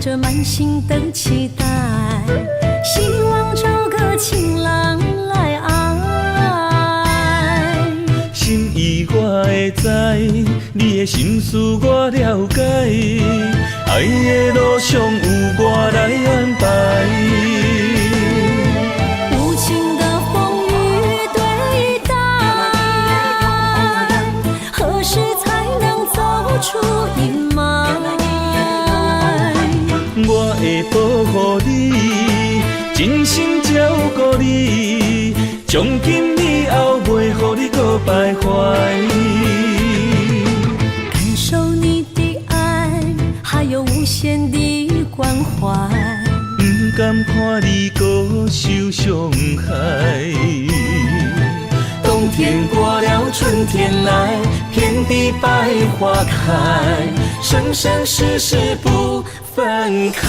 着满心的期待，希望找个情郎来爱。心意我会知，你的心思我了解，爱的路上有我来安排。无情的风雨对待，何时才能走出阴霾？我会保护你，真心照顾你，从今以后袂予你搁徘徊。感受你的爱，还有无限的关怀，不甘看你搁受伤害。冬天过了，春天来，遍地百花开，生生世世不分开。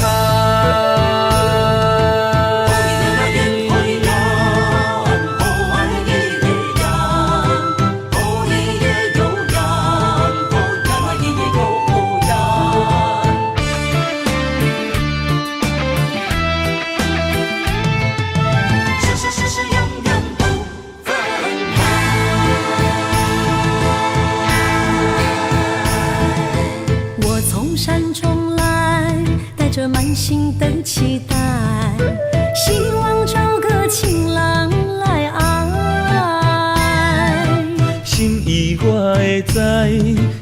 着满心的期待，希望找个情郎来爱。心意我会知，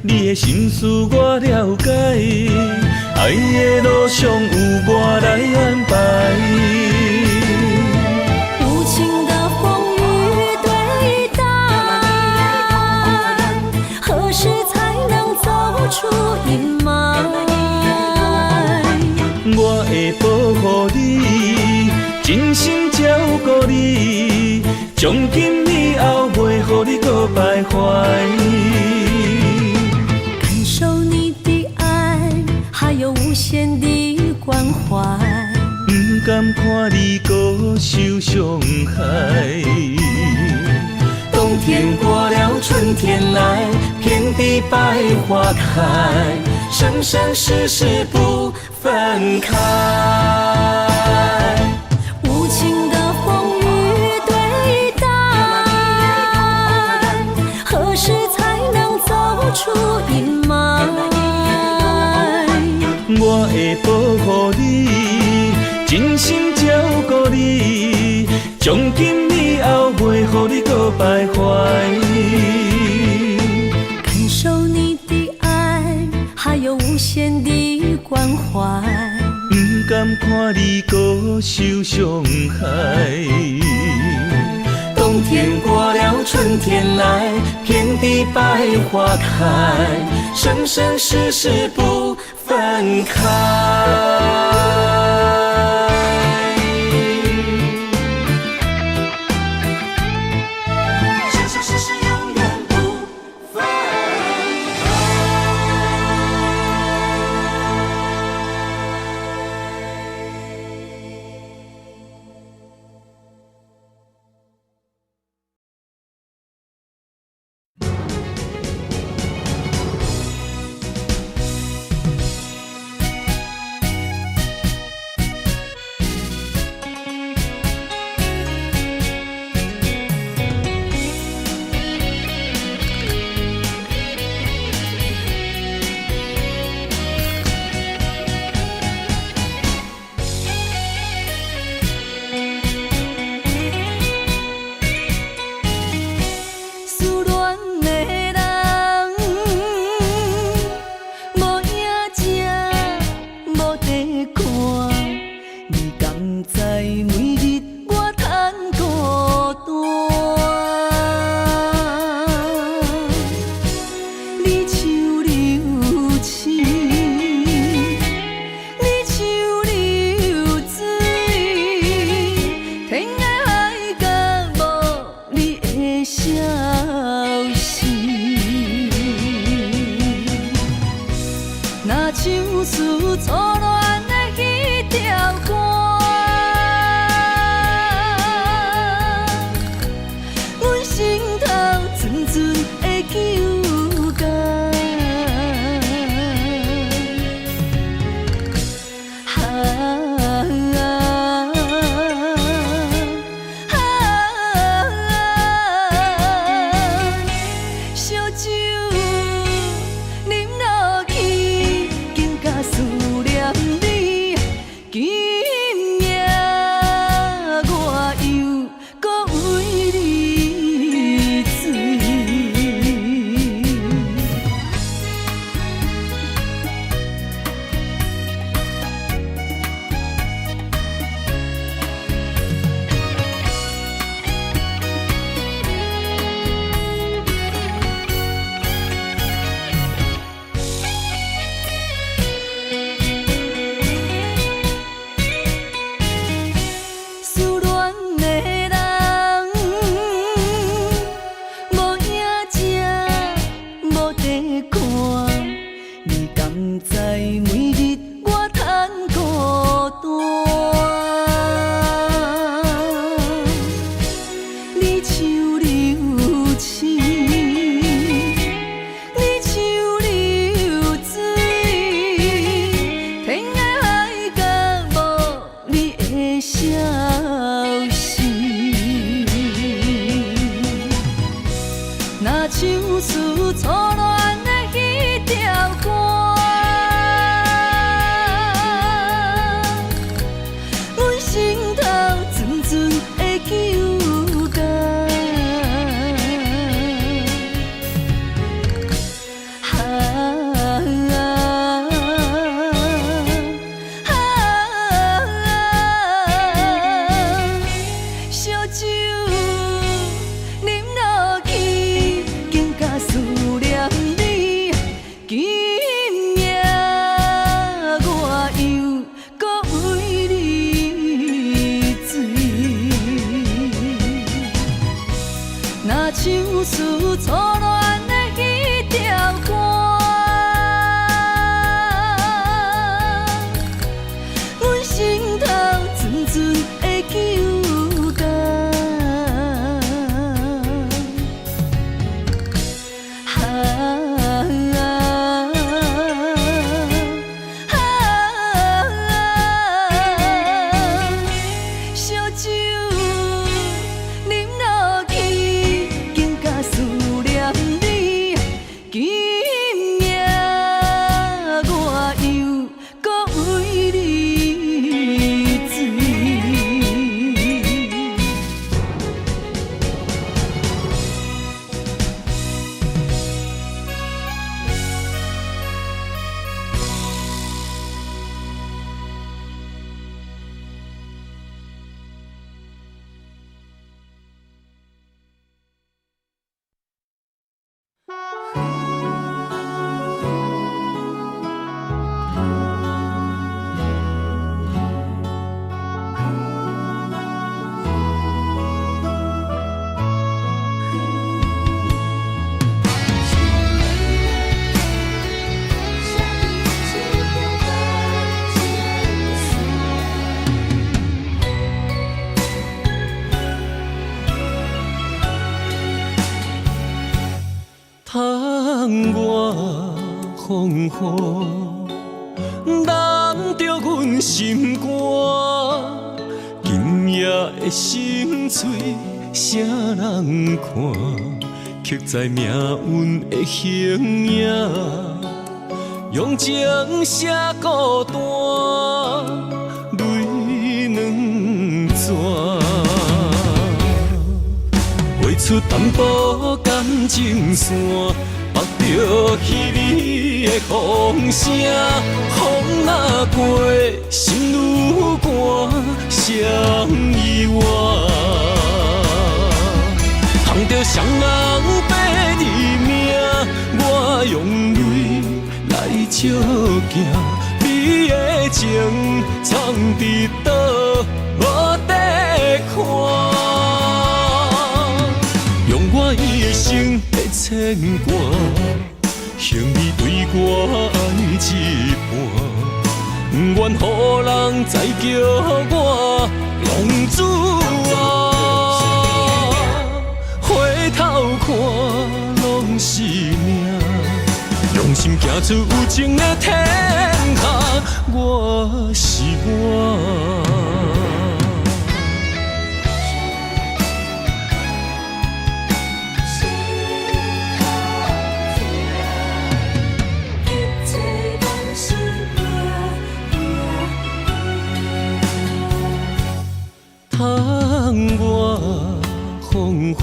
你的心思我了解，爱的路上有我来安排。无情的风雨对待，何时才能走出阴霾？我会保护你，真心照顾你，从今以后袂予你搁徘徊。感受你的爱，还有无限的关怀，不甘看你搁受伤害。冬天过了，春天来，遍地百花开，生生世世不分开。无情的风雨对待，何时才能走出阴霾？我会保护你，真心照顾你，从今以后袂予你搁徘徊。感受你的爱，还有无限的关怀，不甘看你搁受伤害。冬天过了，春天来，遍地百花开，生生世世不分开。看，你敢知每日我叹孤单？你像流星，你像流水，天涯海角无你的消息。若唱出初恋的迄条歌，阮心头阵阵的揪感。烧酒啉落去，更加思念你。今夜我又搁为你醉，若唱出初恋的迄条歌，阮心头阵阵的揪感。烧酒啉落去，更加思念你。今夜我又搁为你醉。窗外风雨，淋着阮心肝。今夜的心碎，啥人看？刻在命运的形影，用情写孤单，泪两逝。画出淡薄感情线，绑着彼你的风声。风若过，心愈寒，谁意外？捧着双人白日命，我用泪来照镜。你的情藏伫倒，无得看。用我一生的牵挂，向你对我爱一半，不愿予人再叫我浪子啊！回头看拢是命，用心行出有情的天下，我是我。窗外风雨，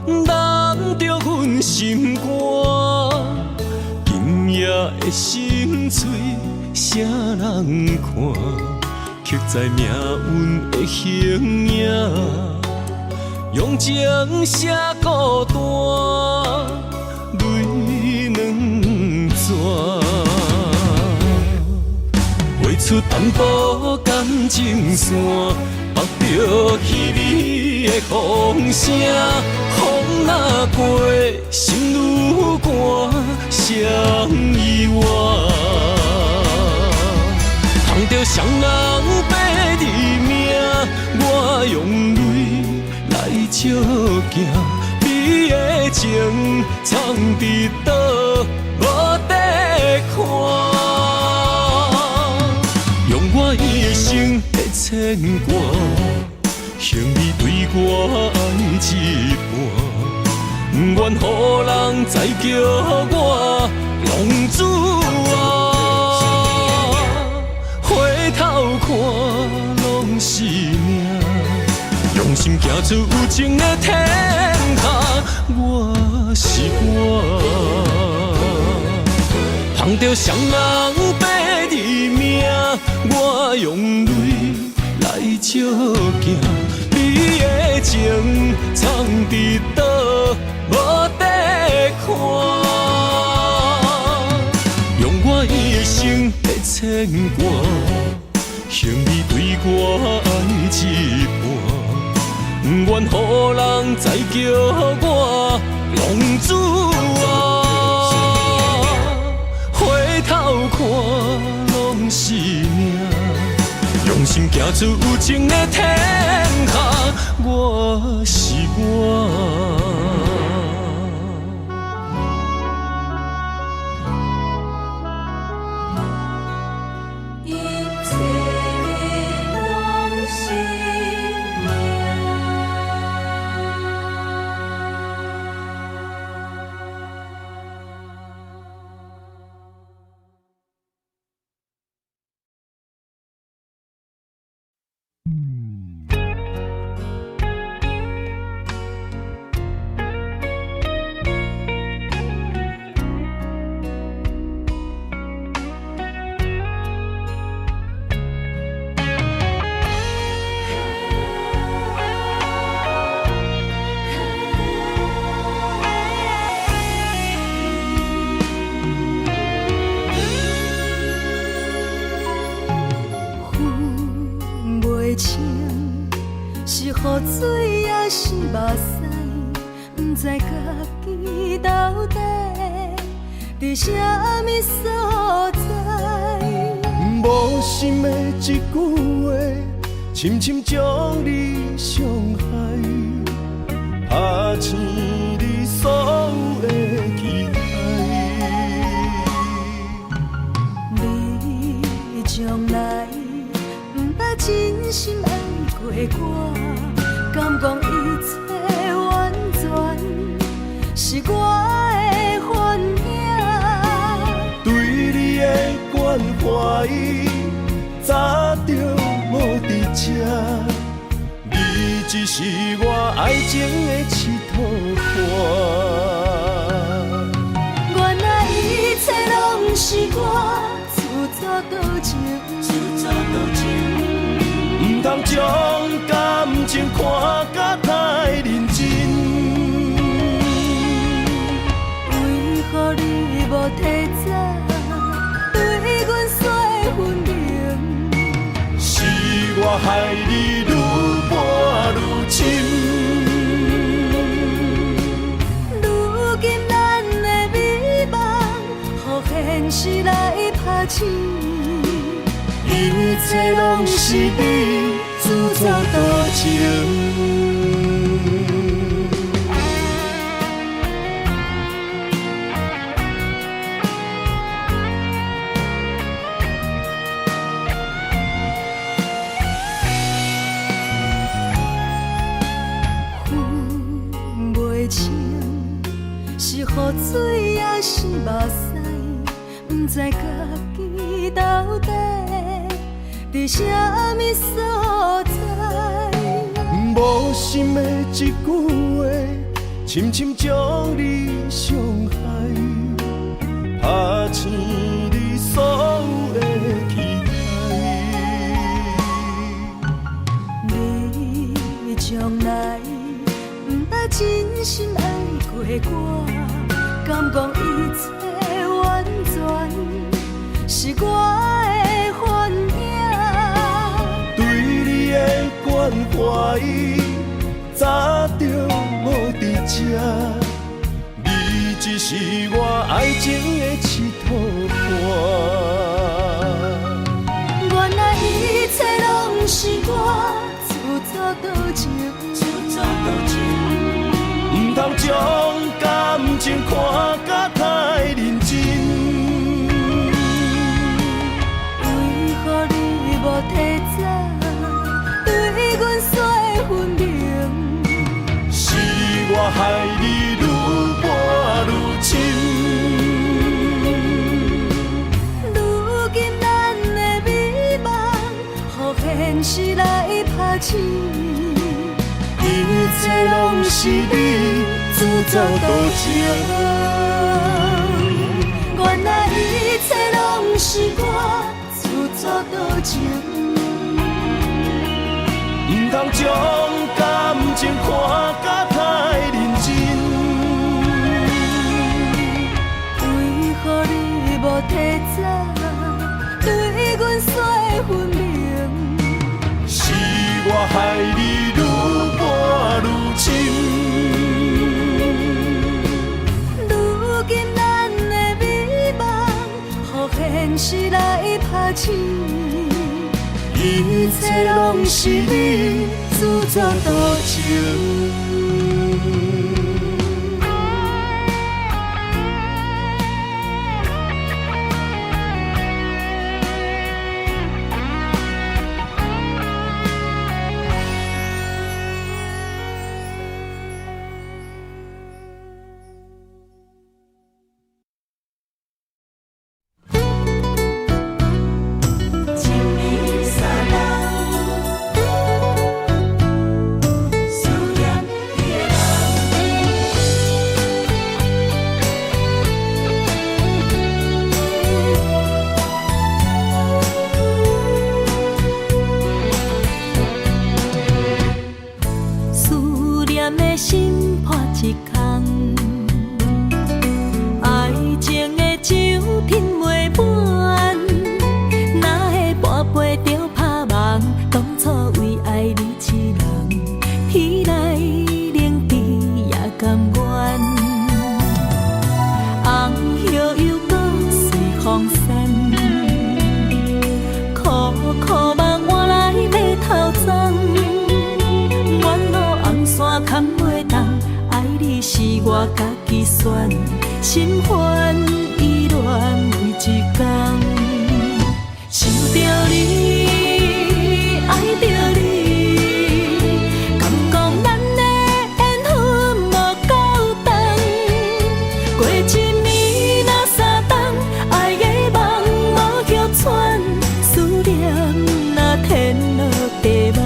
淋着阮心肝。今夜的心碎，啥人看？刻在命运的形影，用情写孤单，泪两逝。画出淡薄感情线，绑着彼你的风声。风若过，心愈寒，行，你的情藏伫倒，无得看。用我一生的牵挂，向你对我爱一半，不愿予人再叫我浪子啊。回头看，拢是命。用心行出有情的天下，我是我，捧着双人白日命，我用泪来照行。你的情藏伫倒，无得看。用我一生的牵挂，向你对我爱一半。不愿予人再叫我浪子啊！回头看，拢是命。用心行出有情的天下，我是我。雨水也是目屎，不知家己到底伫啥物所在。无心的一句话，深深将你伤害，拍醒你所有的期待。你从来不捌真心爱过我，敢讲一切完全是我的幻影？对你的关怀，早就无伫这，你只是我爱情的佚佗伴。原来一切拢是我自作多情，不通将感情看甲太认真。为何你无提早对阮说分明？是我害你愈搬愈深。如今咱的美梦，予现实来拍醒。一切拢是你自作多情。分袂清是雨水也是目屎，不知家己到底伫啥物所在。无心的一句话，深深将你伤害，拍醒你所有的期待。你从来不捌真心爱过我，敢讲一切完全是我的幻影？对你的关怀，早就无伫这，你只是我爱情的佚佗伴。原来一切拢是我自作多情，通将感情看甲太认真。为何你无提早对阮说分明？是我害你愈搬愈深。如今咱的美梦，予现实来拍醒。一切拢是你自作多情，原来一切拢是我自作多情。唔通将感情看甲太认真。为何你无提早对阮说分明？是我害你愈搬愈深。如今咱的美梦，予现实来拍醒。一切拢是你自作多情。我家己选，心烦意乱为一天，想着你，爱着你，敢讲咱的缘分无够长，过一年若三冬，爱的梦无叫喘，思念若天落地网。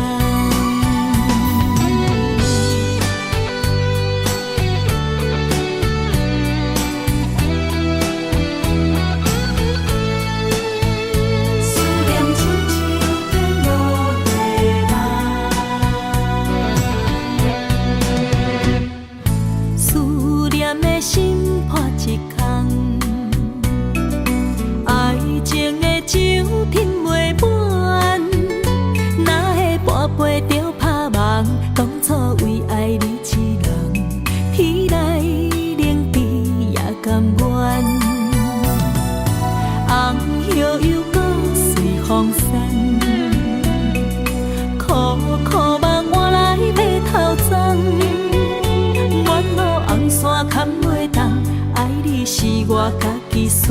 我家己选，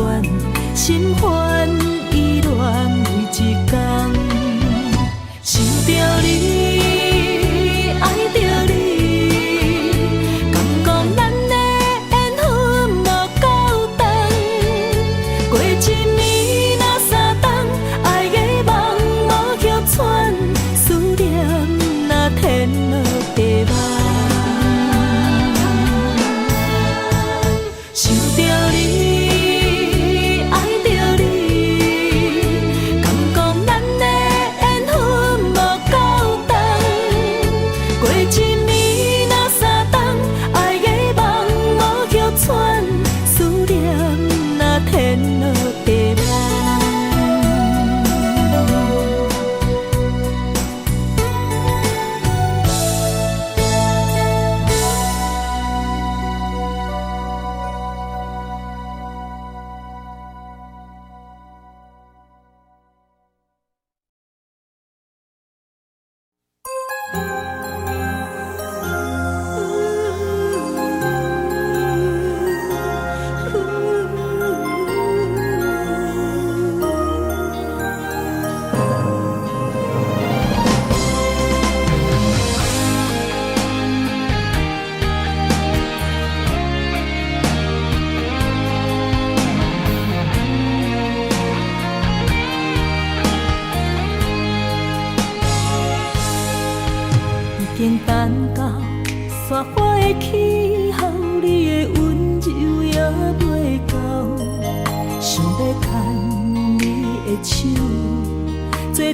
心烦意乱为一天，想着你，爱着你，敢讲咱的缘分无够长，过一年若三冬，爱的梦无叫喘，思念若天落地网。想着你，爱着你，敢讲咱的缘分无够长，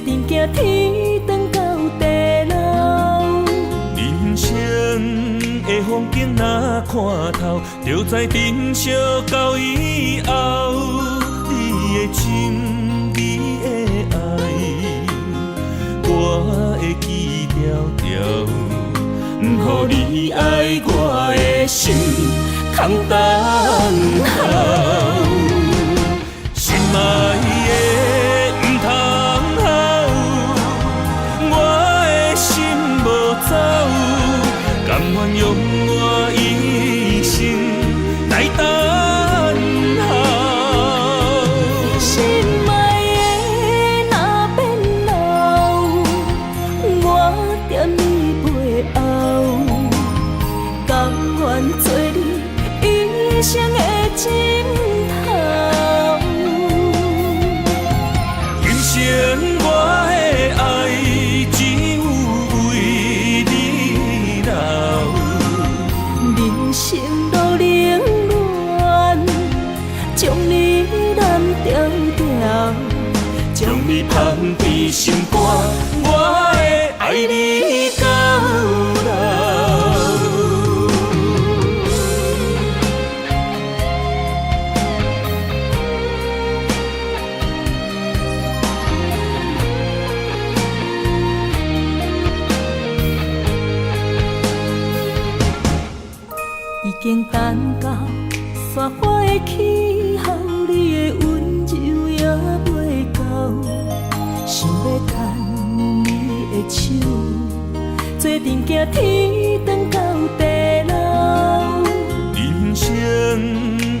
阵行天长到地老。人生的风景若看透，就知珍惜到以后。你的心，你的爱，我会记条条。不予你爱我的心空等候，心爱的不通好，我的心无走，甘愿用我一生来等候。心爱的若变老，我惦你背后，甘愿做你一生的枕头。今生我的爱只有为你留，人生路冷暖，将你揽条条，将你放伫心肝，我会爱你到老。已经等到雪花的气候，你的温柔也袂到，想要牵你的手，做阵行天长到地老。人生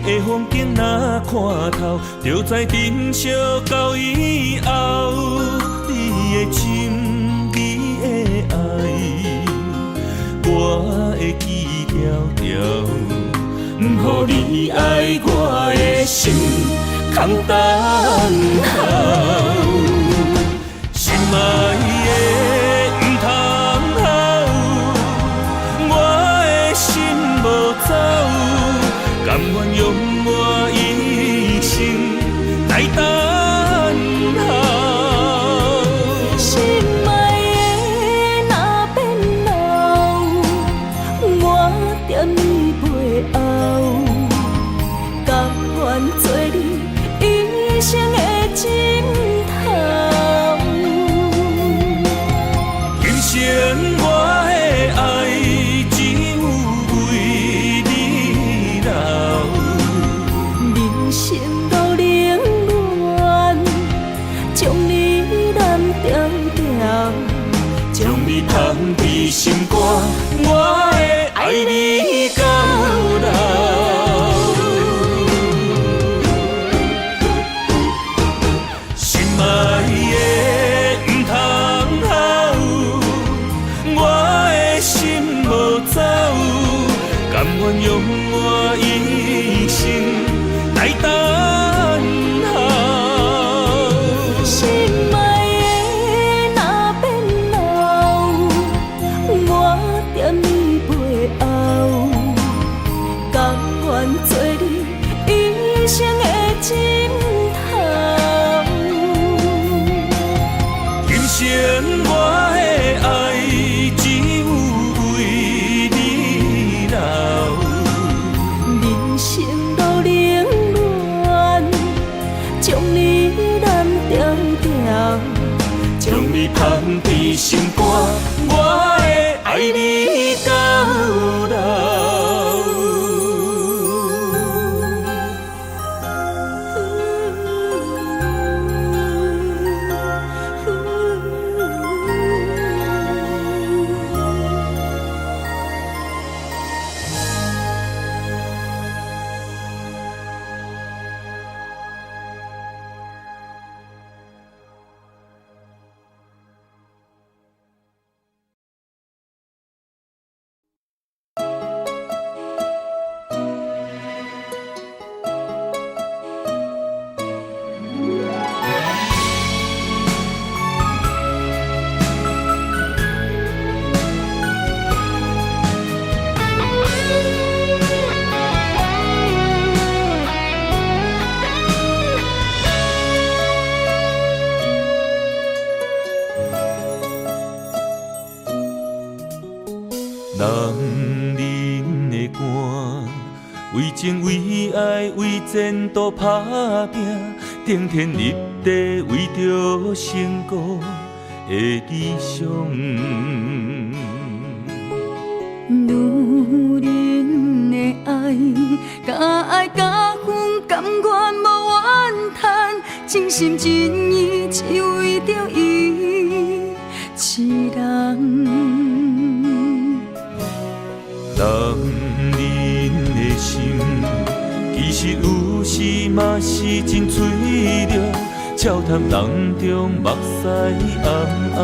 的风景若看透，就知珍惜到以后。你的心，你的爱，我会记条条。不予你爱我的心空等候，心爱的不通好，我的心无走，甘愿用我一生来等候。心爱的若变老，我惦你背后，甘愿做你一生的枕头。今生我的爱只有为你留，人生路冷暖，将你揽条条，将你放伫心肝，我会爱你到老。心爱的不通好，我的心无走，甘愿用我一生来等候。心爱的若变老，我惦你背后，甘愿做你一生的枕头。今生我的爱只有为你留，人生路冷暖，将你揽条条，将你放伫心肝，我会爱你到老。爱为前途打拼，顶天立地为着成功的理想。女人的爱，甲爱甲恨，甘愿无怨叹，真心真意只为着伊一人。人的心，其实有时嘛是真脆弱，笑谈人中目屎暗暗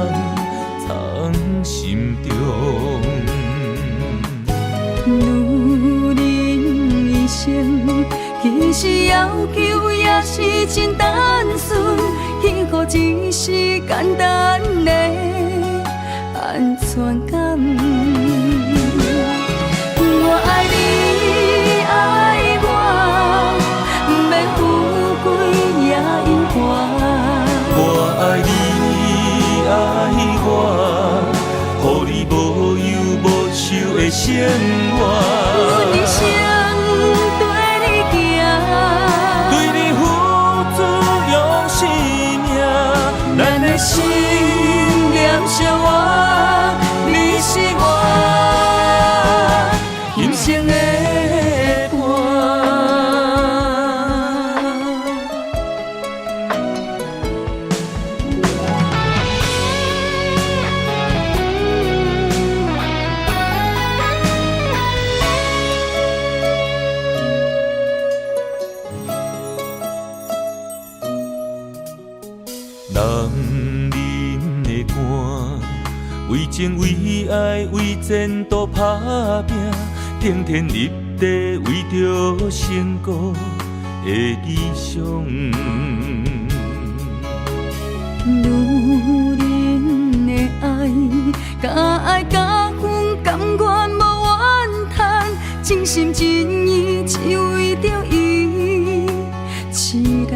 藏心中。女人一生，其实要求也是真单纯，幸福只是简单的安全感。我爱你，爱我，不免富贵也荣华。我爱你，爱我，予你无忧无愁的生活。我一生对你行，对你付出用生命，咱的心念相活，你是我今生的为情为爱为前途打拼，顶天立地为着成功的理想。女人的爱，甲爱甲恨，甘愿无怨叹，真心真意只为着伊一人。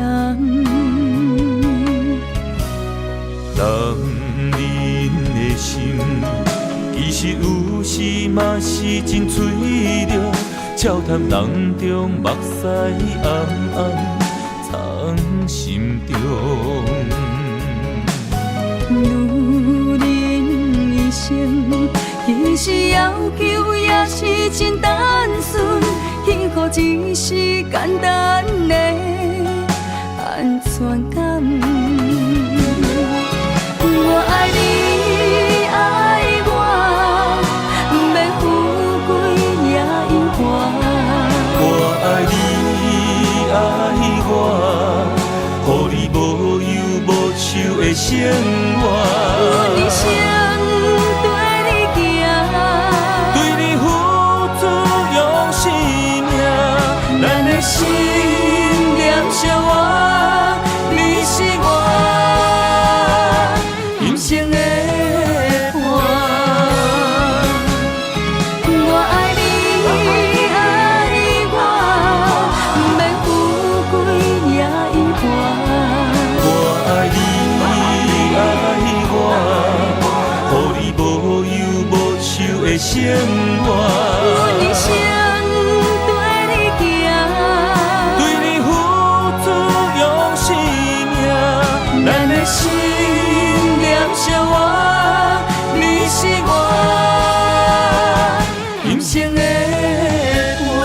心，其实有时嘛是真脆弱，笑谈人中目屎暗暗藏心中。女人一生，其实要求也是真单纯，幸福只是简单的安全感。我爱你，爱我，不免富贵也荣华。我爱你，爱我，予你无忧无愁的生活。我一生对你行，对你付出用生命，咱的心念相活，你是我今生的伴。我爱你，爱我，不免富贵也荣华。我爱你，爱我，予你无忧无愁的生活。我一生对你行，对你付出用生命，咱的心念相活，你是我今生的伴。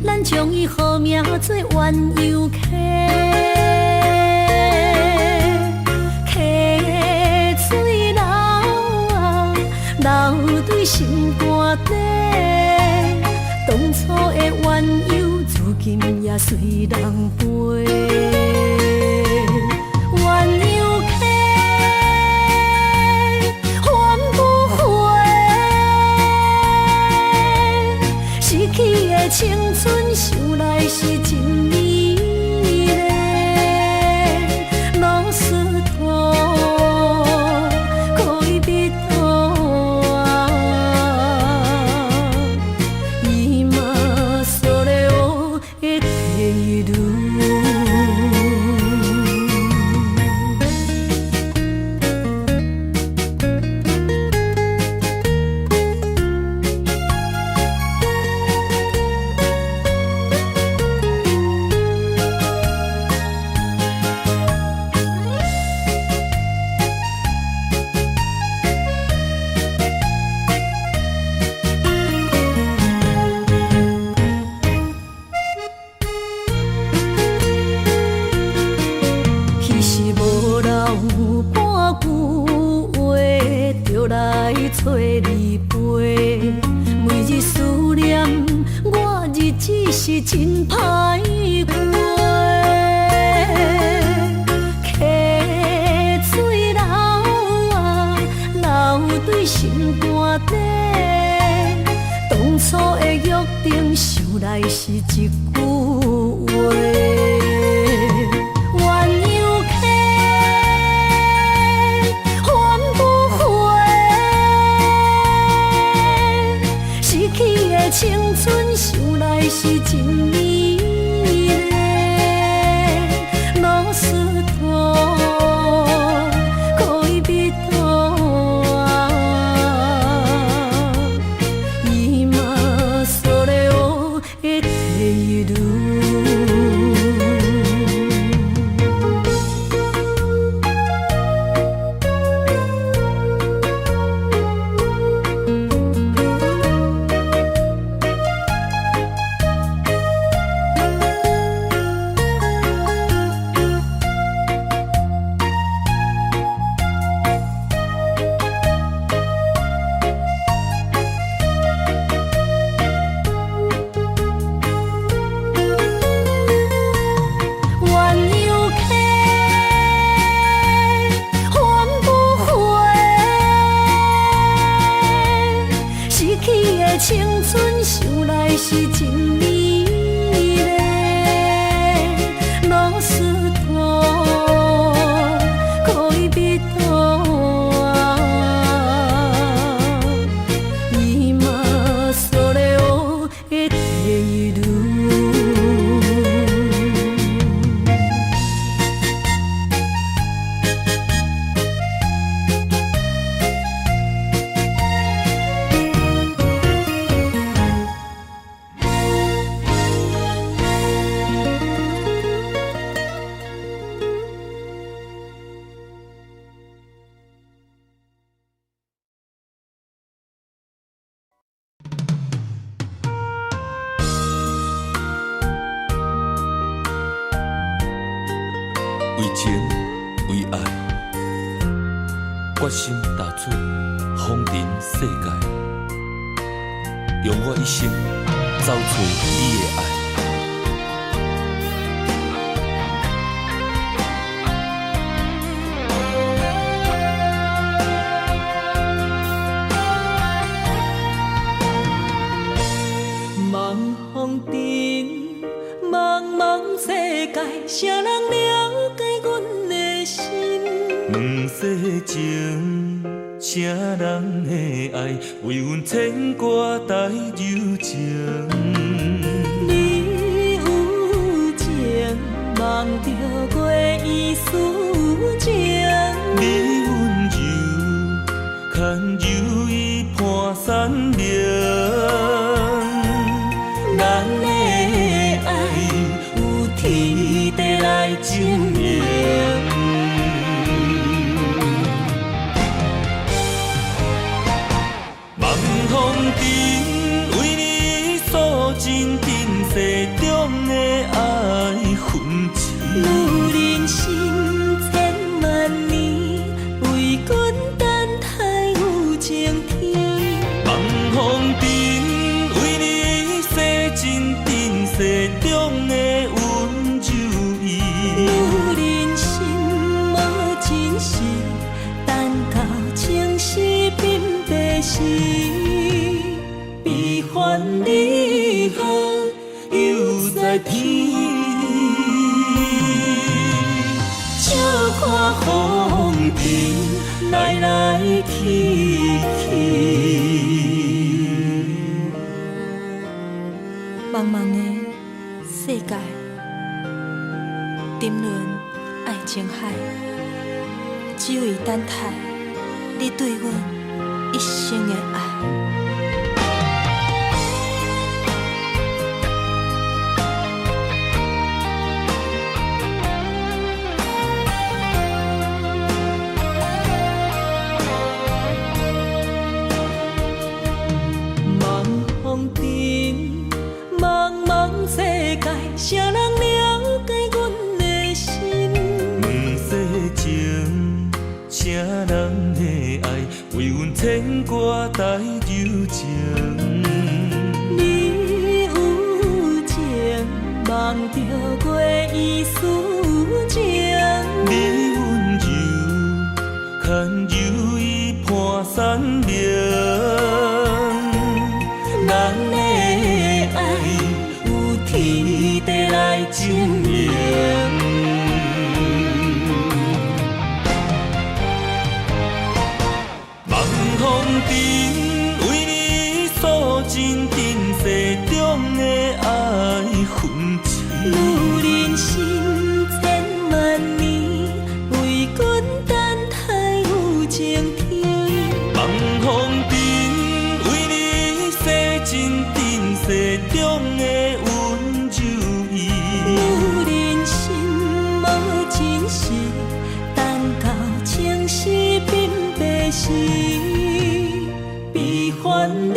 咱将伊好名做鸳鸯溪，溪水流啊流对心肝底，当初的鸳鸯，如今也随人飞。鸳鸯溪，翻不回，失去的青春，想来是真美丽。老师徒，可以别途啊，伊嘛所了的地路。找你陪，每日思念，我日子是真歹过。溪水流啊流对心肝底，当初的约定，想来是一句话。青春想来是真美丽，老师徒可以别途啊，伊嘛所了的地路。青春想来是真美丽，老师徒可以别途啊，伊嘛所了的地路。为情为爱，决心踏出风尘世界，用我一生找找你的爱。茫风尘，茫茫世界，谁人了解阮的心？两世情，谁人的爱，为阮牵挂带柔情。你有情，望着月依思情。你温柔，牵柔伊伴山明。咱的爱有天地来证明。茫风尘，为你诉尽今世平来来去去。茫茫的世界，沉沦爱情海，只为等待你对阮一生的爱。谁人了解阮的心？两世情，谁人的爱为阮牵挂带柔情？你有情，梦着过伊思情。你温柔，牵柔伊伴山明。咱的爱有天地来证明。望风尘为你诉尽今世中的爱恨情。女人心千万年，为阮等待有情天。望风尘为你洗尽今世中的温柔意。女人心无真实，等到情丝鬓白时，悲欢离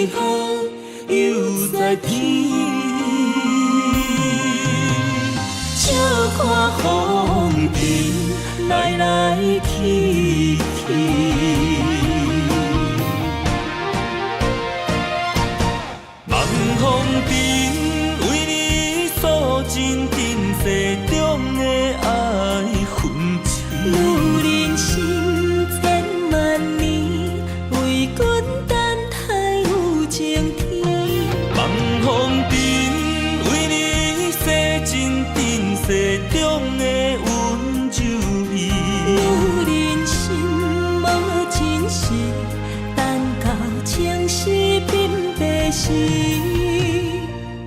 合又在天。笑看风尘来来去去。望风尘为你诉尽今世中的爱恨情。女人心千万年，为阮等待有情天。望风尘为你洗尽今世中的温柔意。女人心无真实，等到情丝鬓白时，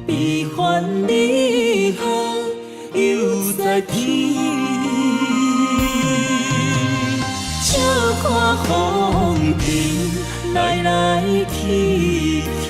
悲欢离合又在天。笑看风尘来来去去。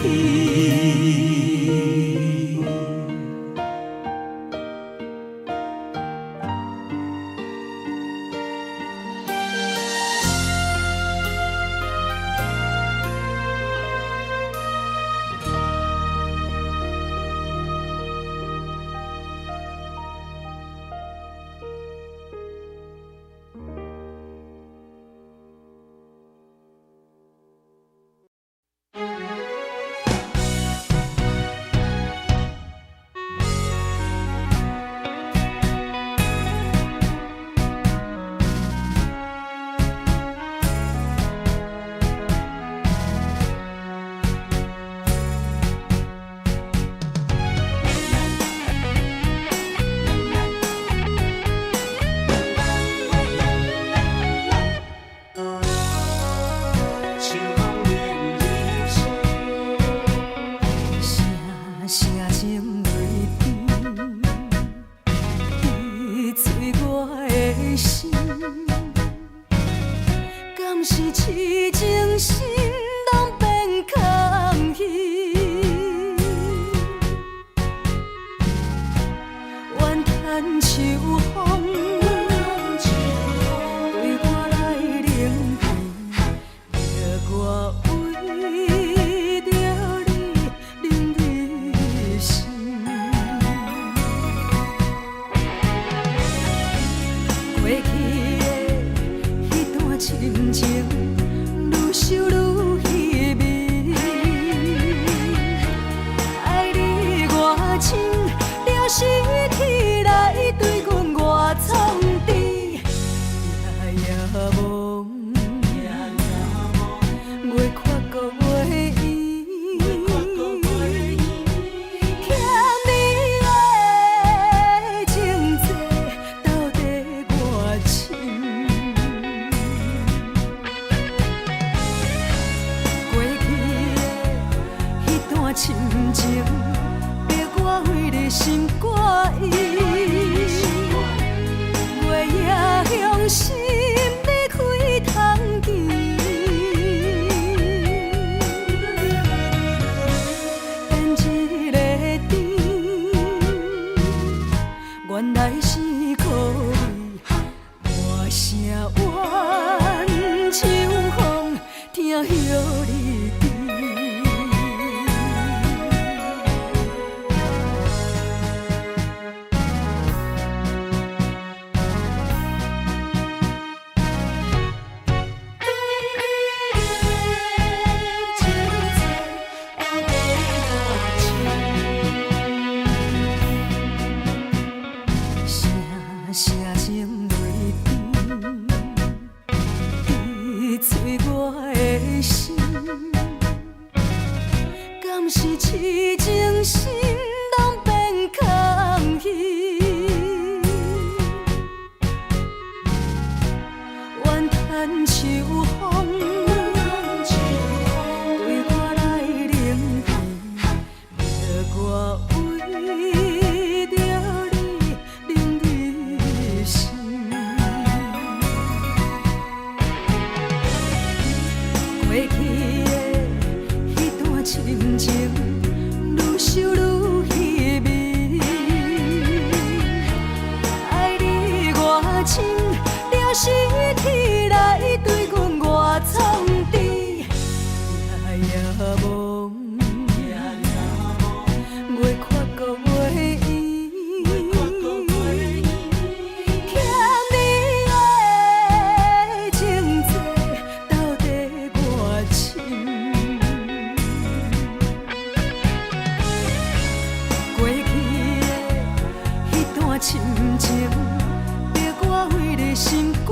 心离开窗前。原来是可你大声怨，秋风听许你甜。声声泪甜，滴碎我的心。敢是痴情心拢变空虚？怨叹秋风对我来冷甜，叫我为着你冷你心。过去的迄段亲情，愈想愈稀微。爱你偌深，了是天来对阮偌创治。夜夜梦，月缺搁月圆，欠你的情债到底偌深？过去的迄段亲情，逼我为你心肝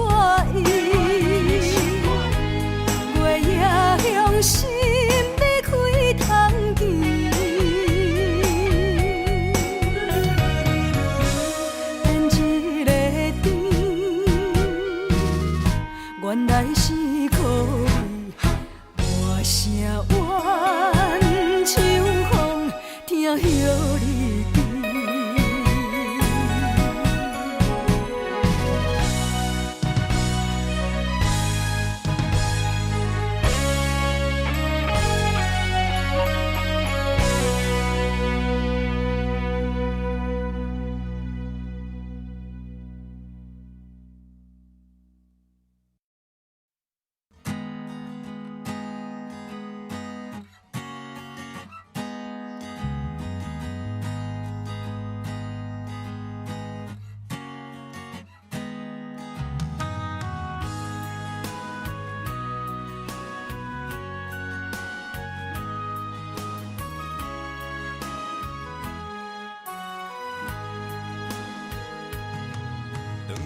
意。月夜向心离开窗前，变一个甜，原来是可你大声怨，秋风听许你甜。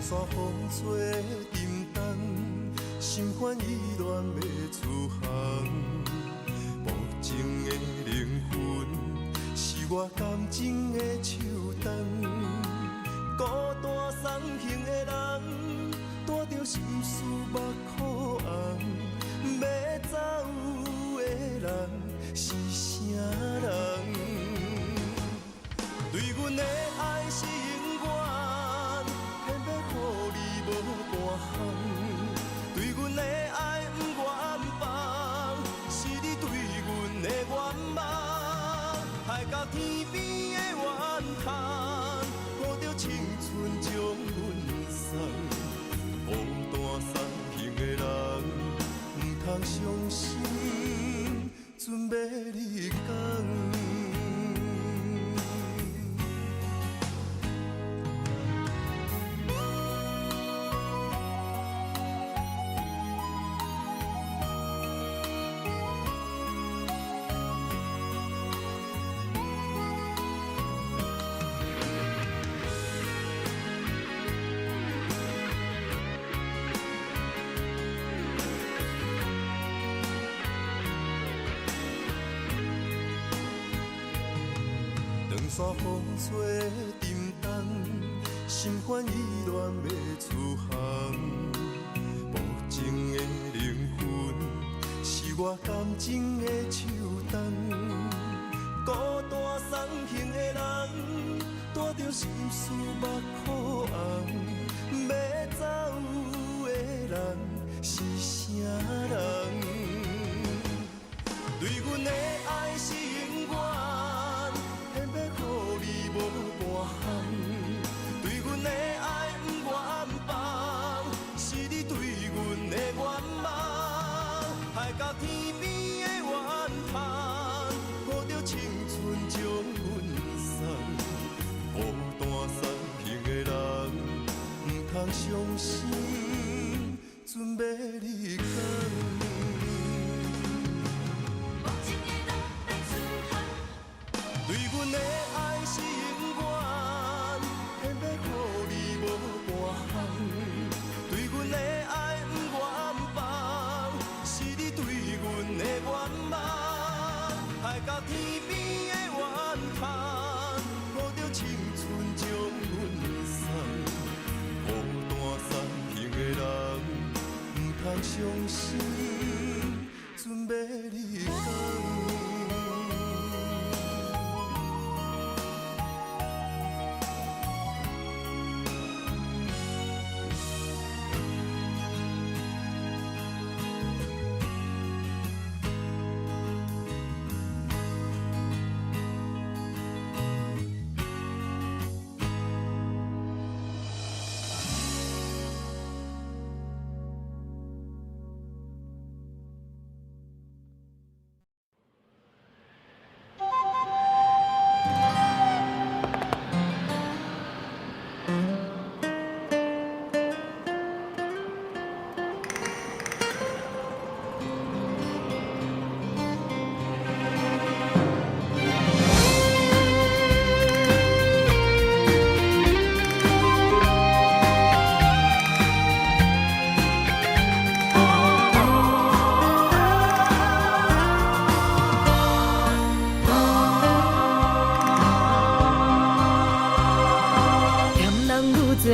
山风吹沉重，心烦意乱要出航。无情的灵魂，是我感情的手重。孤单送行的人，带着心事目眶红。要走的人是啥人？对阮的爱是永远。偏要予你无半项，对阮的爱不愿放，是你对阮的愿望。海到天边的怨叹，抱着青春将阮送。孤单送行的人，不通伤心，准要你讲。山风吹沉重，心烦意乱要出航。无情的灵魂，是我感情的手重。孤单送行的人，带着心事目眶红。要走伤心，准要你讲。对阮的爱是永远，偏要予你无半项。对阮的爱不愿放，是你对阮的愿望。爱到天边的怨叹，抱着青春将阮送。孤单散行的人，不通伤心，准要你讲。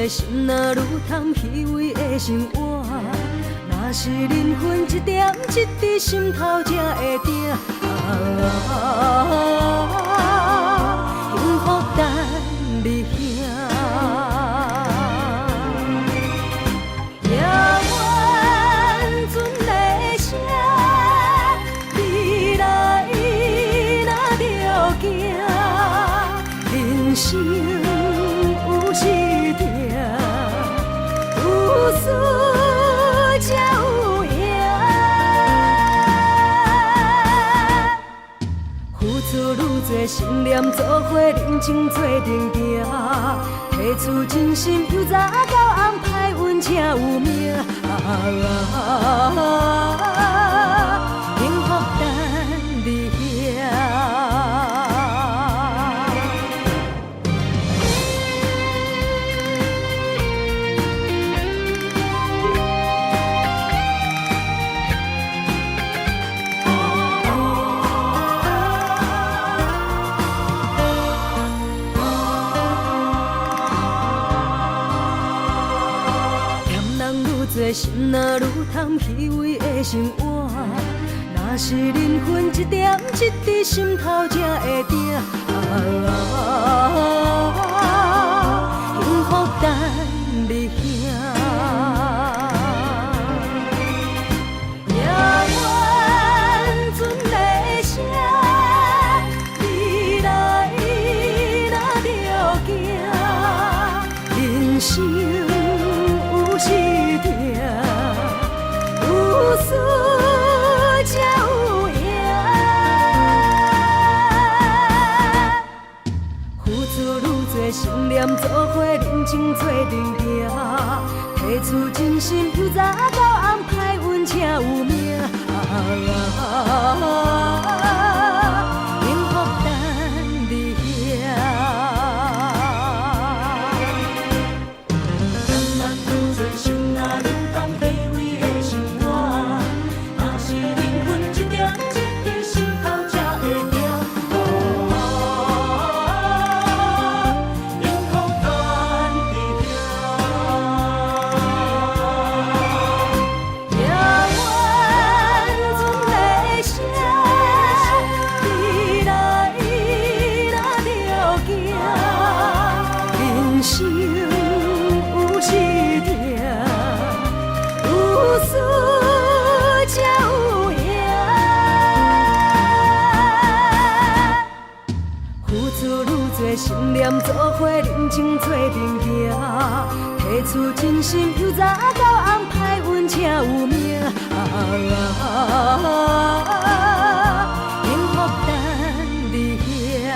心若愈通虚伪的生活，若是人分一点一滴心头才会定。幸福等你兄，夜晚船的声，未来若着行，人生。有时有输才有赢，付出愈多，心念做伙，人情做定定，提出真心，由早到暗，歹运才有命。幸福等你遐。心若愈通虚伪的生活，若是人分一点一滴心头才会定。幸福等你兄，夜晚船的声，未来若着行，人生。有时有输才有赢，付出愈多，心念做伙，人情做定定，提出真心，由早到暗，歹运才有命。幸福等你遐。心念做伙，人情做定定，提出真心，由早到暗，歹运才有命。幸福等你遐。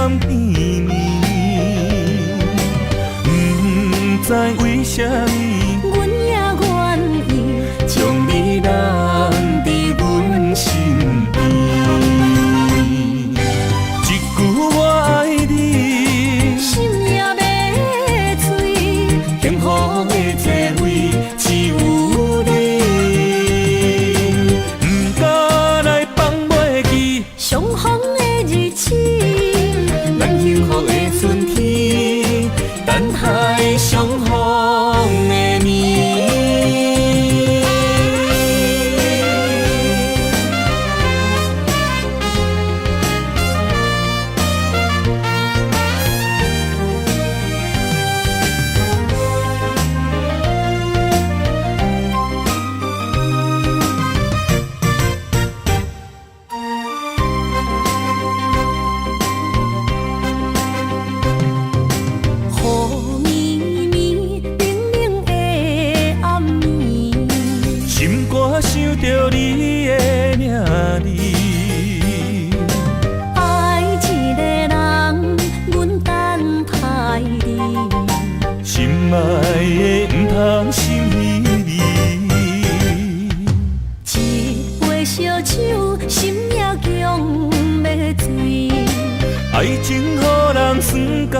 甘甜蜜，不知为什么，阮也愿意将你揽伫阮身边。一句我爱你，心也要碎，幸福的座位只有你，不敢来放袂记相逢的日子，咱幸福的春天，等待相逢的暝。雨绵绵，冷冷的暗暝，心肝想着你的名字，爱一个人，阮等待你，心爱的不通心稀微，一杯烧酒，心也强要醉。爱情予人酸甘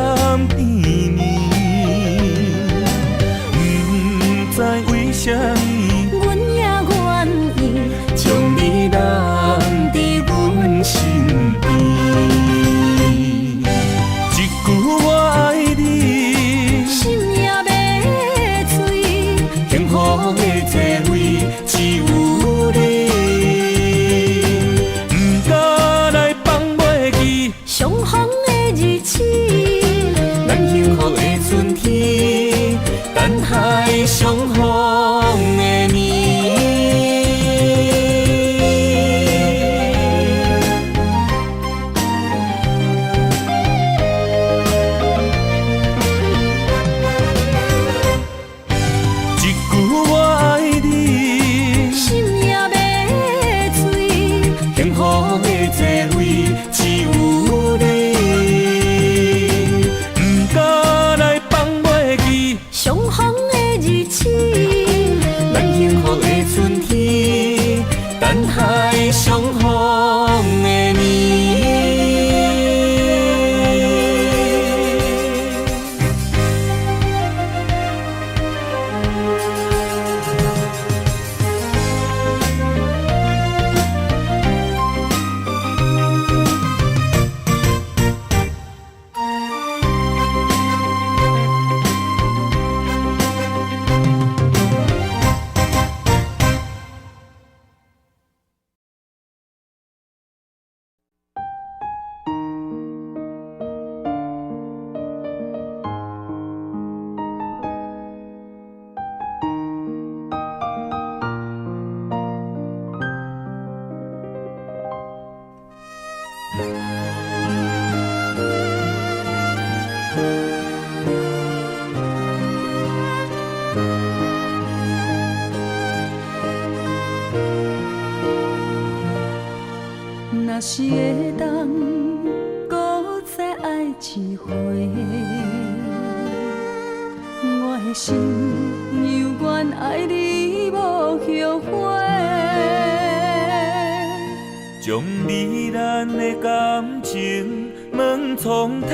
甜蜜，不知为什么，阮也愿意将你揽伫阮身边。一句我爱你，心也要碎，幸福的座位只有你，不敢来放袂记相逢的日子，咱幸福的春天，等待相逢的暝。一句我爱你，心也要碎，幸福的座位只有你，不敢来放袂记相逢的日子，咱幸福的春天，等待相逢的暝。若是会当搁再爱一回，我的心犹原爱你无后悔。将你咱的感情问苍天，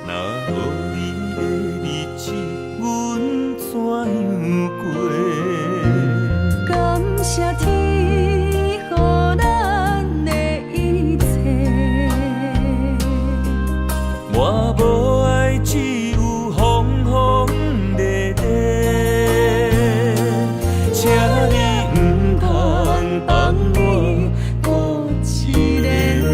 若予你的日子，阮怎样过？感谢天，予咱的一切。我无爱，只有风风地地，请你唔通放我孤一个。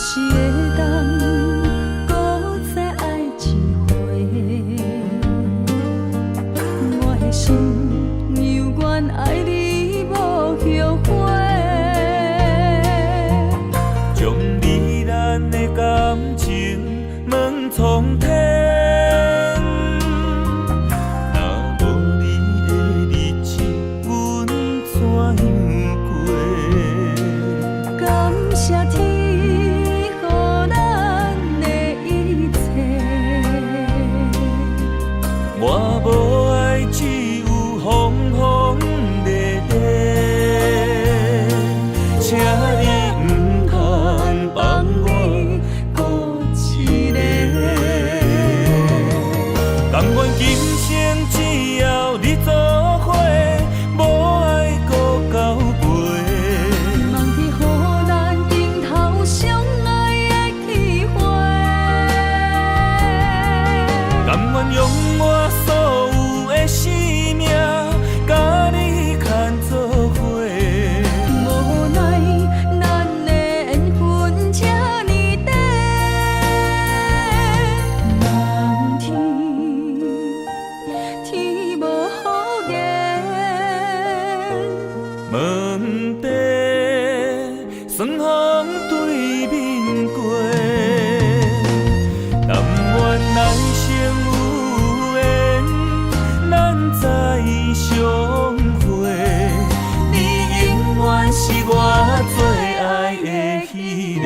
是会当搁再爱一回，我的心犹原爱你无后悔。将你咱的感情问苍天，若无你的日子，阮怎样过？感谢天，予咱的一切。我无爱，只有风风地地，请你不通放我孤一个。甘愿今生只要你做伙，无爱搁交陪。望天予咱顶头相爱的机会，甘愿用我所有的生命，甲你牵做伙。无奈咱的缘分这呢短，望天天无好言。问题霜风对面过，但愿来生有缘，咱再相会。你永远是我最爱的迄个。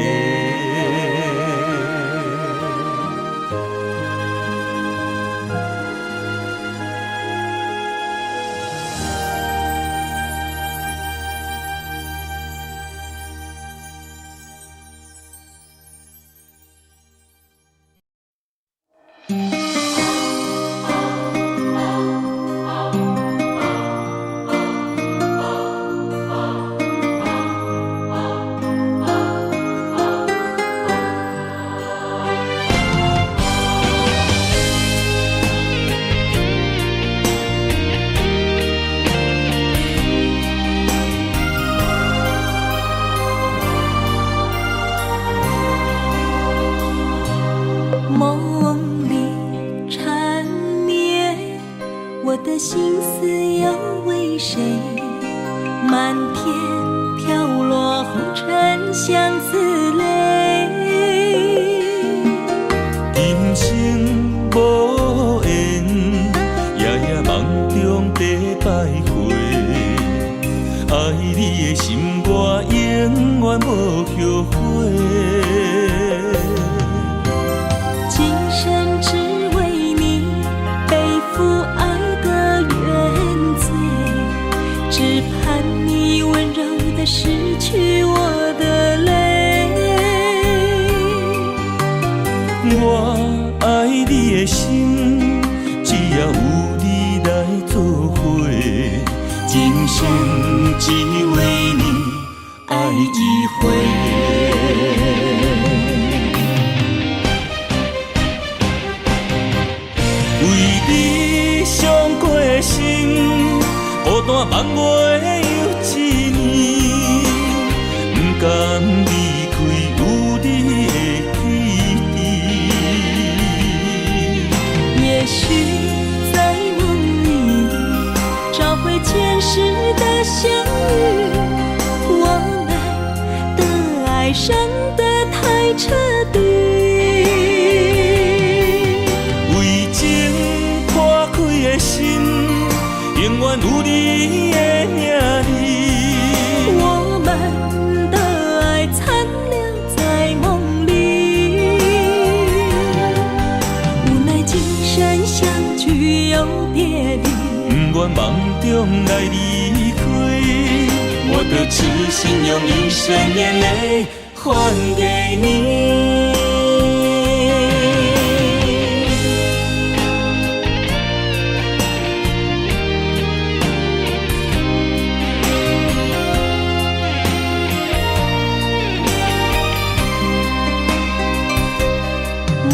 梦里缠绵，我的心思又为谁？漫天飘落红尘相思泪。今生无缘，夜夜梦中在徘徊。爱你的心，我永远无后悔。今生只为你背负爱的原罪，只盼你温柔地拭去我的泪。我爱你的心，只要有你来作伙，今生只为你爱一回。为你伤过心，孤单放袂又一年，不甘离开有你的起点。也许在梦里找回前世的相遇，我们的爱伤得太彻底。为情破开的心，永远有你的名字。我们的爱残留在梦里，无奈今生相聚又别离。不愿梦中来离开，我的痴心用一生眼泪还给你。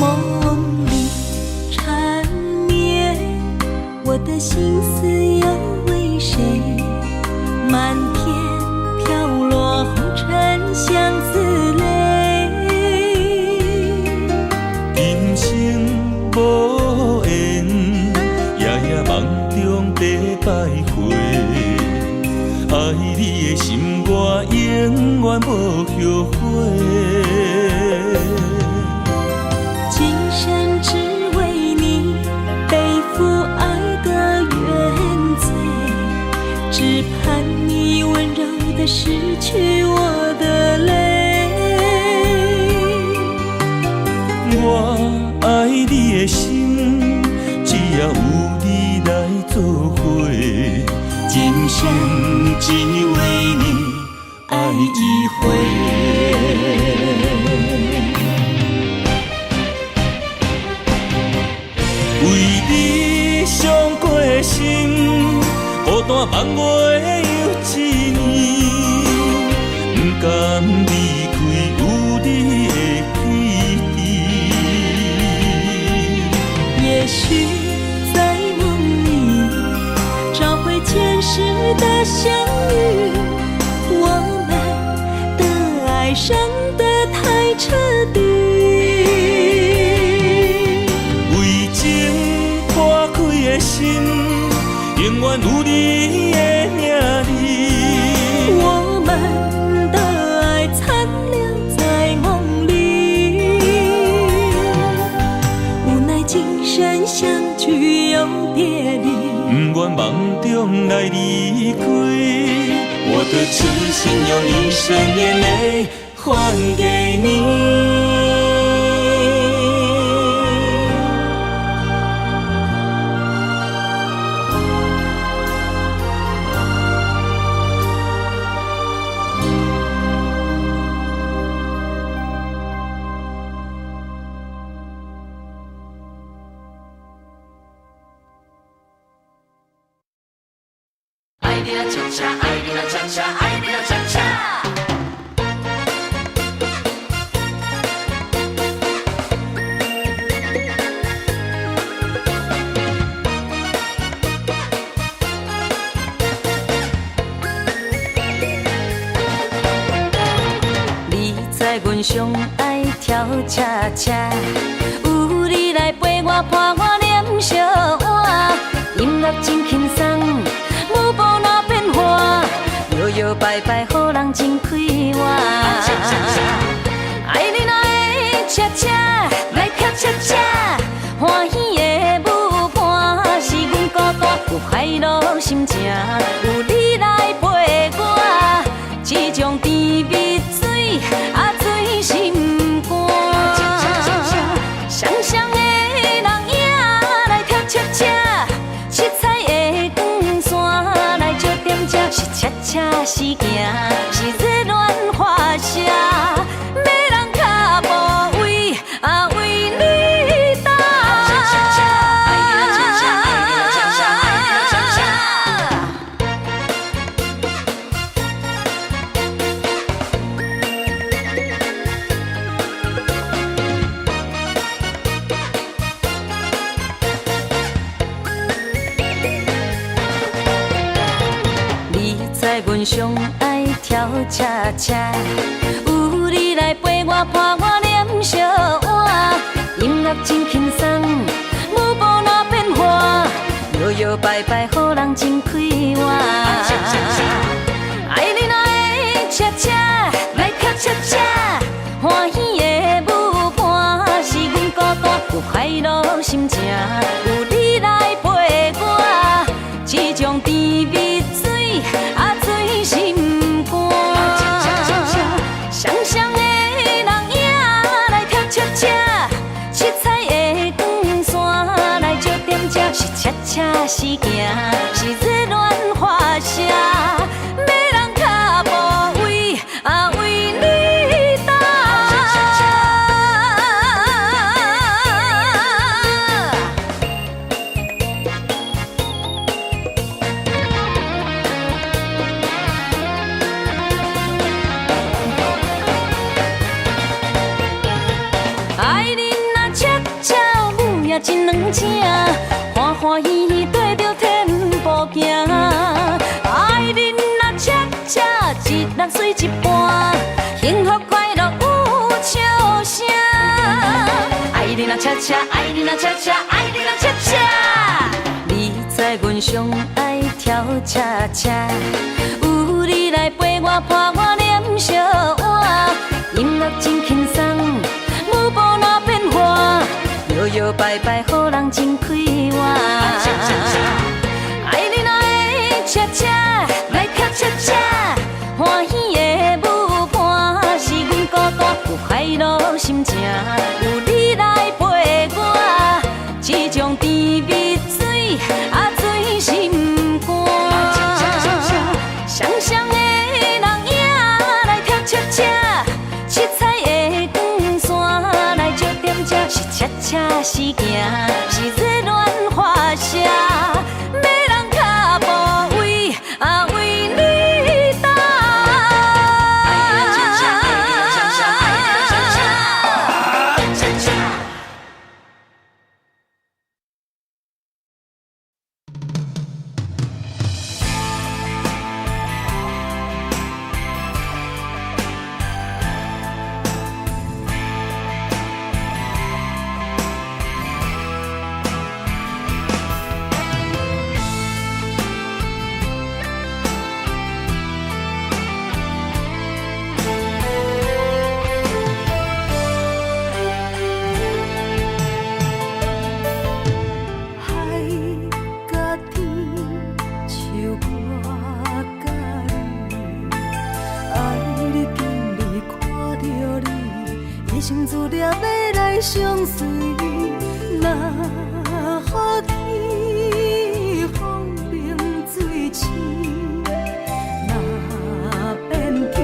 梦里缠绵，我的心思又为谁？漫天飘落红尘相思泪。爱你的心我永远无后悔。今生只为你背负爱的原罪，只盼你温柔地拭去我的泪。我爱你的心，只要有你来作伙，今生只为你爱一回。为你伤过心，孤单望月又一年，不甘离开有你的起点。也许在梦里找回前世的相遇，我们的爱伤得太彻底。为情破开的心，永远有你的名字。我们的爱残留在梦里，无奈今生相聚又别离。不愿梦中来离开，我的痴心用一生眼泪还给你。爱你啦恰恰，爱你啦恰恰，爱你啦恰恰。你知阮上爱跳恰恰，有你来陪我伴我念小碗，音乐真轻松。舞步哪变化，摇摇摆摆，予人真快活。爱你哪会恰恰，来跳恰恰，欢喜的舞伴是阮孤单，有快乐心情，有你来陪我，这种甜蜜水啊醉心肝。双双的人影来跳恰恰，七彩的光线来照点这，是恰恰是行，是热恋花谢，要人脚步为啊为你打。阮上爱跳恰恰，有你来陪我伴我念小碗，音乐真轻松，舞步哪变化，摇摇摆摆，予人真快活。爱你哪会恰恰，来跳恰恰，欢喜的舞伴是阮孤单，有快乐心情，有你来陪我，这种甜蜜水啊醉心肝。双双的人影来跳恰恰，七彩的光线来照点这，是恰恰是行，是热恋花谢，要人脚步为啊为你打。爱你若恰恰，舞也真软正，欢欢喜喜跟着天步行。爱你若恰恰，一人水一半，幸福快乐有笑声。爱你若恰恰，爱你若恰恰，爱你若恰恰。你知阮上爱跳恰恰，有拜拜，予人真快活。爱你若会恰恰来跳恰恰，欢喜的舞伴是阮孤单，有快乐心情，有你来陪我，这种甜蜜水啊醉心肝。双双的人影来跳恰恰，七彩的光线来照点这，是恰恰是行，是热恋花谢。心自念要来相随，若予天风平水清，若变天，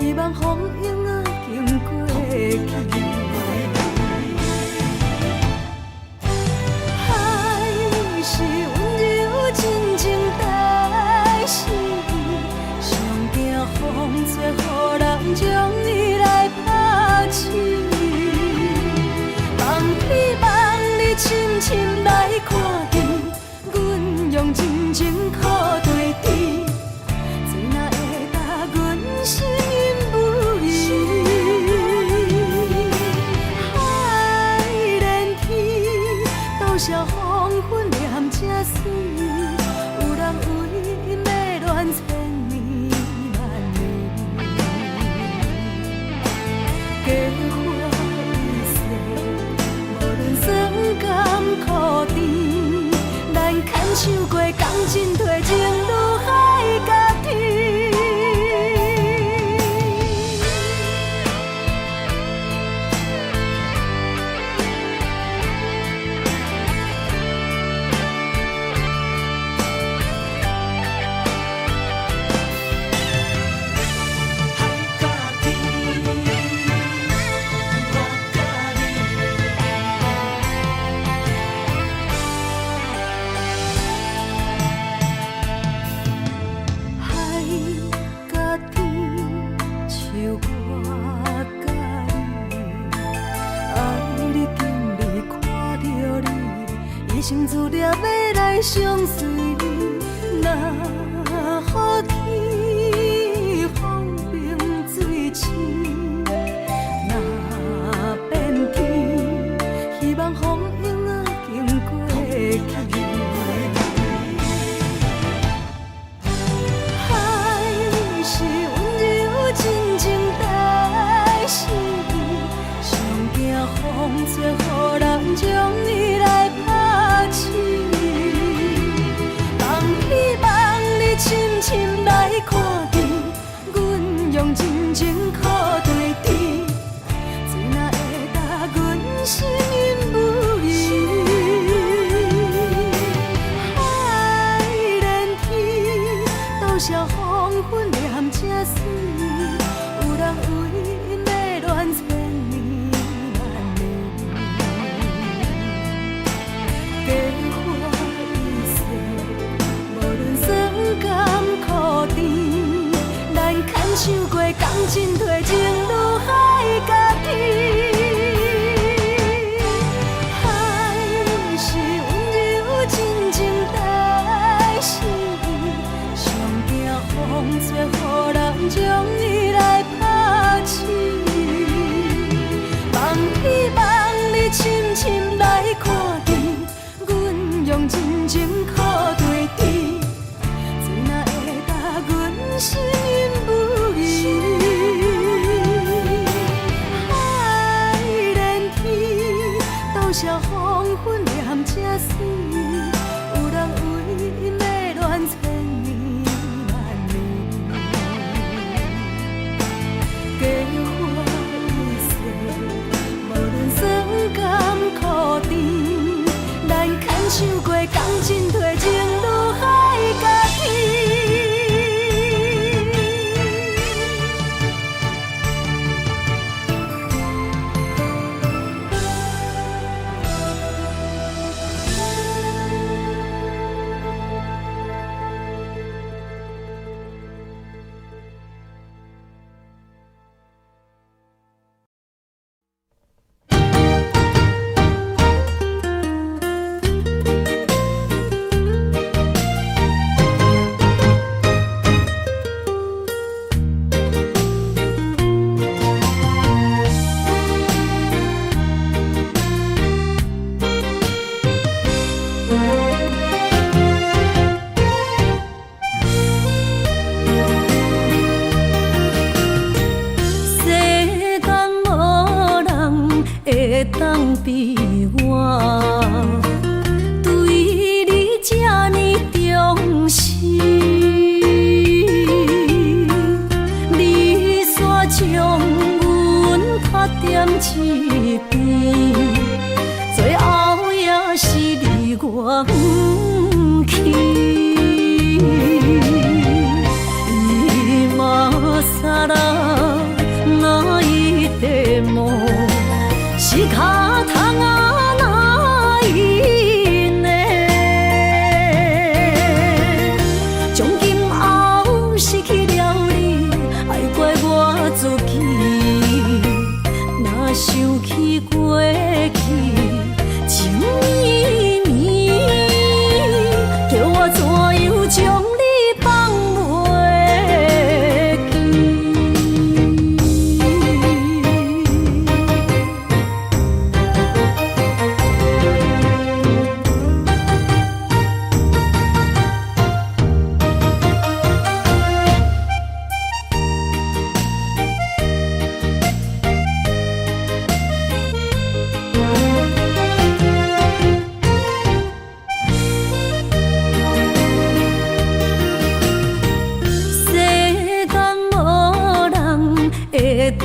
希望风影仔经过去。海是温柔真情代是，上惊风吹，予人将伊来望你深深来看见，阮用真情靠对峙，谁若会答阮心不移？海连天，多少黄昏念这水，有人为因要恋千年万年，结婚。苦甜，咱牵手过感情褪情如海甲天。心自念要来相随，若予天风平水清，若变天，希望风影仔经过去。海是温柔真情代是，上惊风吹，予人将伊来深深来看见，阮用真情靠对峙，谁若会答阮心不移？海连天，多少黄昏念这水，有人为因要恋千年万年，结婚伊世，无论酸甘苦甜，咱牵手过感情褪情如海甲天。海是温柔真情代是，上惊风吹，予人将伊来拍醒。望你深深来看见，阮用真情靠对峙，谁若会答阮心不移？海连天，多少会当比我对你这呢重视？你煞将阮拍点一边，最后也是你我不去。今さら泣いても仕方がないね。从今后失去了你，爱怪我自己。若想起过去，情绵绵，叫我怎样将你放袂？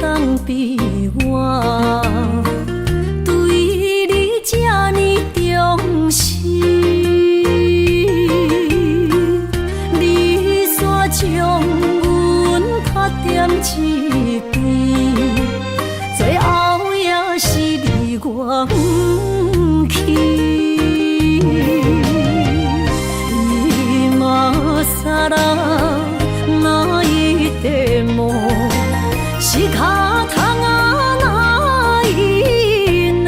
当比我对你这呢重视，你煞将阮拍点一边，最后也是你我不去。今さら泣いても仕方がないね。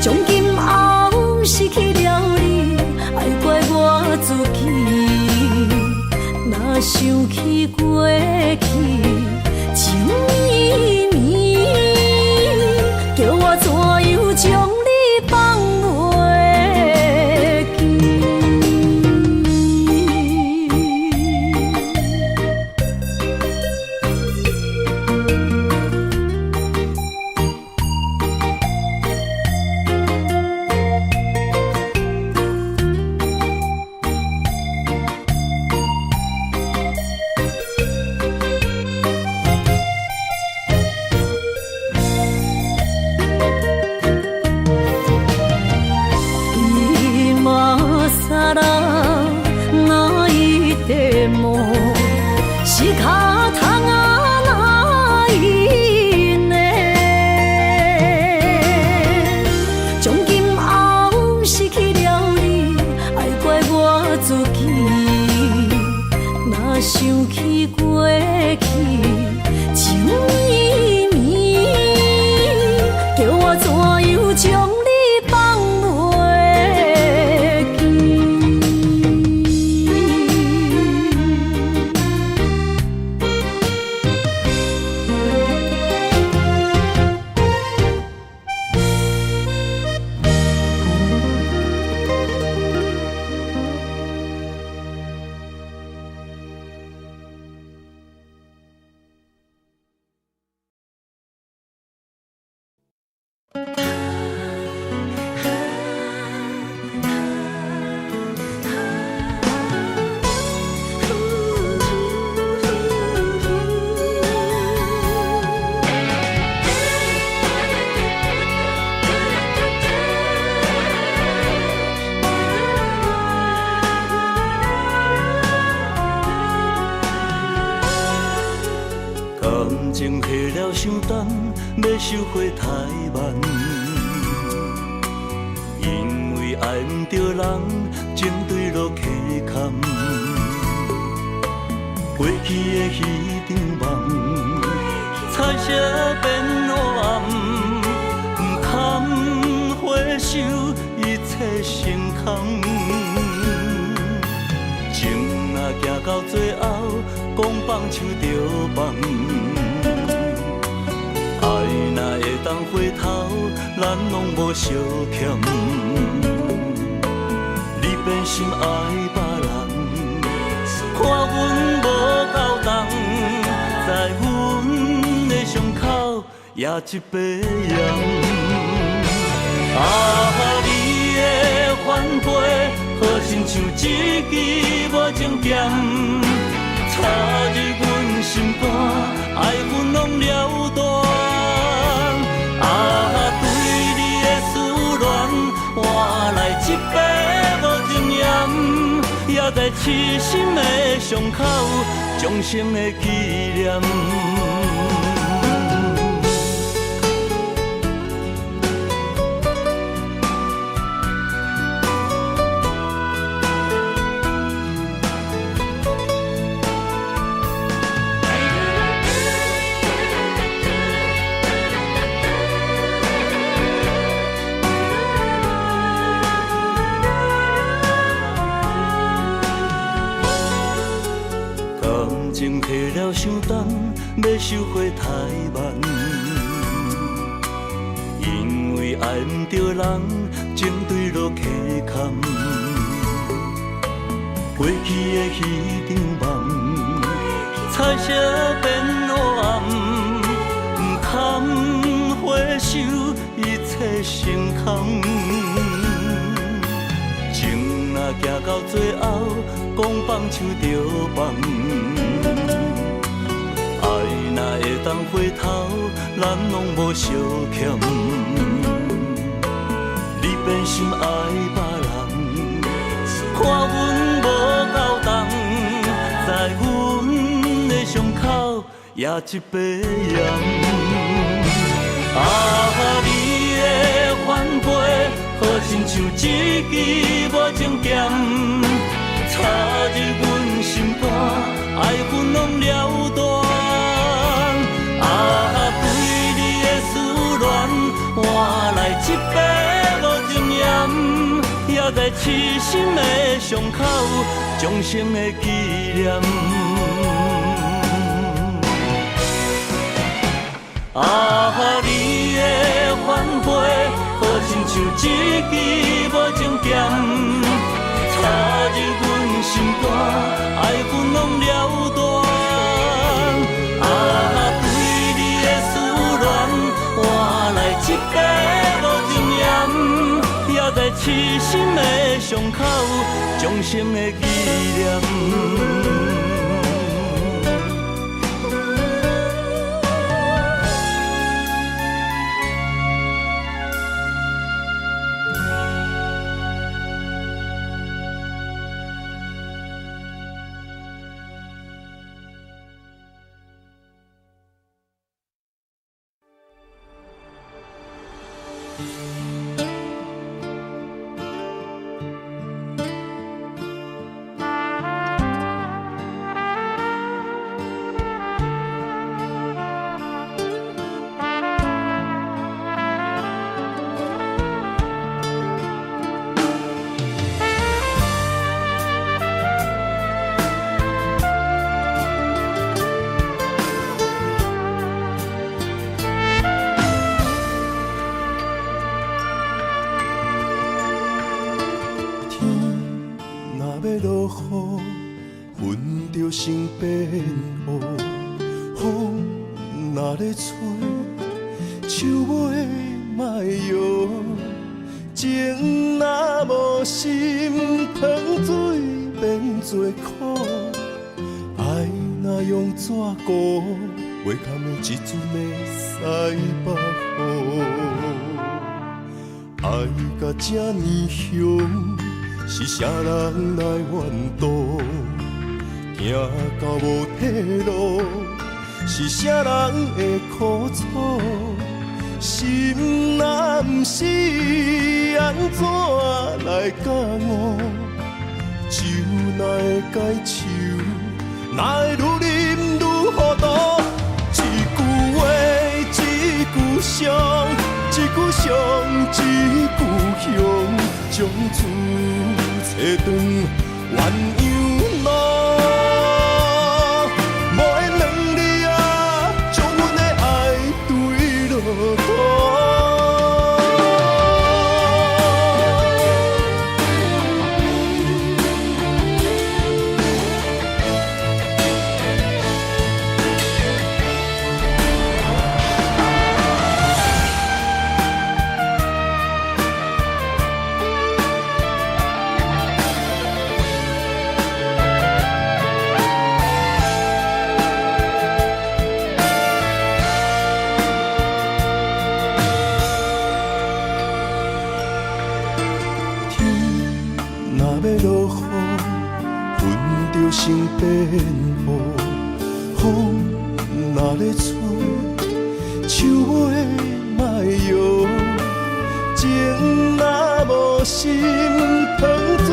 从今后失去了你，爱怪我自己。若想起过去，情绵绵，叫我怎样将你放袂记？さら泣いても仕方がないね。从今后失去了你，爱怪我自己。若想起过去，情绵绵，叫我怎样将你放袂记？感情下了伤重，要收回太慢。因为爱唔着人，情对落溪坎。过去的迄场梦，彩色变黑暗，唔堪回首，一切成空。情若行到最后，讲放手就放。爱若会当回头，咱拢无相欠。你变心爱别人，看阮无够重，在阮的伤口也一杯烟。啊，你的反背，好亲像一支无情剑，插入阮心肝，爱阮拢了断。啊，对你的思恋，换来一杯无情盐，也在痴心的伤口，终生的纪念。情褪了伤重，要收回太慢。因为爱唔着人，情对落溪坎。过去的迄场梦，彩色变黑暗，唔堪回首，一切成空。情若行到最后，讲放手就放。爱若会当回头，咱拢无相欠。你变心爱别人，看阮无够重，在阮的伤口也一杯盐。啊，你的反背，好亲像一支无情剑，插入阮心肝，爱阮拢了断。啊，对你的思恋，换来一杯无情盐，也在痴心的伤口，终生的纪念。啊，你的反背，好亲像一支无情剑，插入阮心肝，爱阮拢了断。啊，对你的思恋，换来一杯无情盐，也在痴心的伤口，终生的纪念。心变乌，风若咧吹，树尾莫摇。情若无心，汤水变做苦。爱若用纸糊，袂堪的一阵的西北风。爱甲这呢凶，是啥人来怨妒？行到无退路，是啥人会苦楚？心若不是，安怎来感悟？酒哪会解愁？哪会愈啉愈糊涂？一句话，一句伤，一句伤，一句凶，将厝找断鸳鸯路。闻着身边雨，风若咧吹，树花莫摇。情若无心，糖水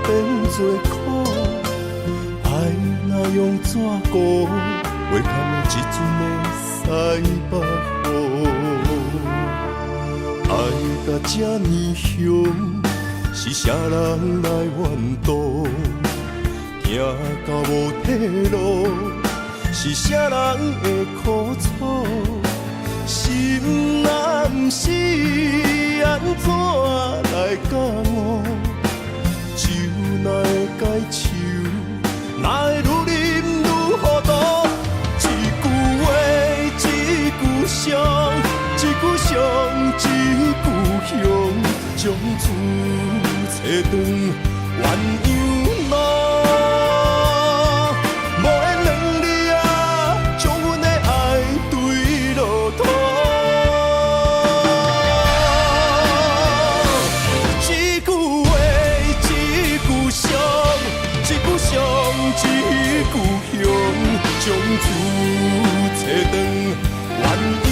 变做苦。爱若用纸糊，袂堪的一阵的西北雨。爱到这呢凶，是啥人来怨妒？行到无退路，是啥人会苦楚？心若不是安怎来教我？酒哪会解手，哪会愈啉愈糊涂？一句话，一句伤，一句伤，一句香，将厝找转鸳鸯路。无缘两字啊，将阮的爱对落土。一句话，一句伤，一句伤，一句香，将厝找转鸳